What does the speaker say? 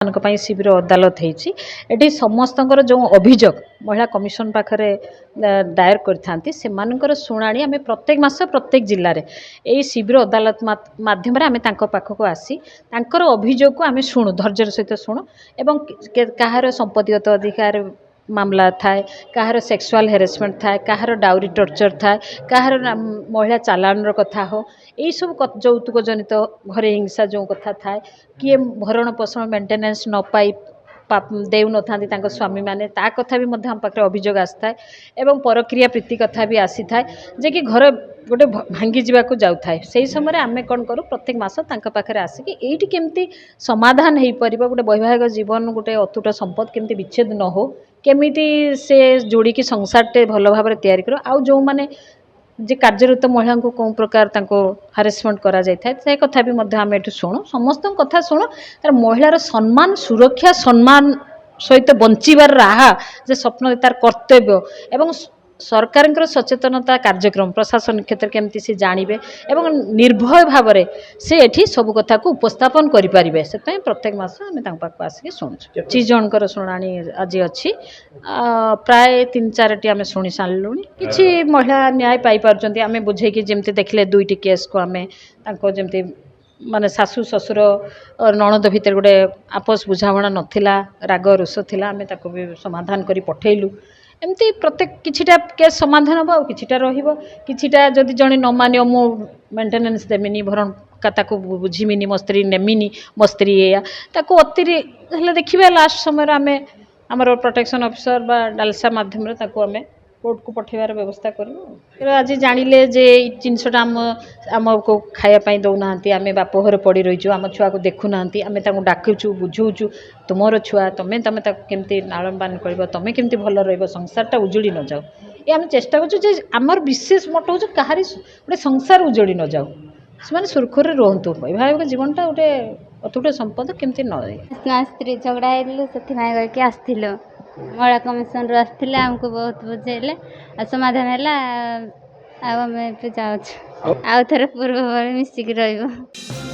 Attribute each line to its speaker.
Speaker 1: शिविर अदालत होती समस्त जो अभियोग महिला कमिशन पाखे दायर कर शुणा आम प्रत्येक मास प्रत्येक जिले में यही शिविर अदालत मध्यम आम पाखक आसी अभियोग को आम शुणु धैर्य सहित शुणु एवं कहार संपत्तिगत अधिकार मामला थाए कहार सेक्सुअल हेरासमेंट थाए कहार डाउरी टर्चर थाए कहार महिला चालान कथा हो यही सब यौतुक जनित घरे हिंसा जो कथा थाए किए भरण पोषण मेंटेनेंस न पाई देउ न था स्वामी माने ता कथा भी हम पाखे अभियोग आसी था एवं परक्रिया प्रीति कथा भी आसी था जे कि घर गोटे भांगी जावाक जाए से समय आम कौन करूँ प्रत्येक मास पाखे आसिक ये केमती समाधान हो पार गोटे वैवाहिक जीवन गोटे अतुट संपद केमती विच्छेद न हो केमिति से जोड़िकी संसारटे भल भाव तैयारी कर आउ जो माने जे कार्यरत महिला को कौन प्रकार हारेसमेंट करा जाए से कथा भी आम ये शुणु समस्त कथा शुणु तार महिलार सम्मान सुरक्षा सम्मान सहित बंचार राहा जे स्वप्न तार कर्तव्य एवं सरकार सचेतनता कार्यक्रम प्रशासन क्षेत्र केमती से जानवे एवं निर्भय भाव से एठी सब कथा को उपस्थापन करें से प्रत्येक मास आम पाक आसिक शुणु 25 जनकर शुणाणी आज अच्छी प्राय 3-4टी आम शुणी सारू कि महिला न्याय पाई आम बुझे जमी देखले 2टी केस को आम जमी माने सासू ससुर नणद भितर गोटे आपस बुझाणा नाला राग रोष था आम भी समाधान कर पठेलु एमती प्रत्येक किछिटा केस समाधान हम आउ किछिटा रहिबो किछिटा जदि जणे न माने मु मेंटेनेंस देमिनी भरण का बुझीमिनी मो स्त्री नेमिनी मो स्त्री या ताको अतिरि हेले देखिबे लास्ट समय आम आमर प्रोटेक्शन ऑफिसर बा डालसा माध्यम ताको आम कोर्ट को पठेबार व्यवस्था करूँ आज जानिले जे जिनसटा आमको खायापाई दौना आम बापघर पड़ी रहीचु आम छुआ को देखुना आम डाकुचु बुझौचु तुमर छुआ तुम तुम केमती लालन पालन कर तुम केमती भल रंसारटा उजुड़ी न जाऊ ये आम चेष्टा करूँ आमर विशेष मोट हूँ कहारी गोटे संसार उजुड़ी न जाऊ से सुरखुरी रुहतु वैवाहिक जीवनटा गोटे अतुट संपद केमती न
Speaker 2: स्त्री झगड़ा करके आसलु महिला कमिशन आसते आमको बहुत बुझेले समाधान है आम जाऊँ आउ थे पूर्व मिसिक रही।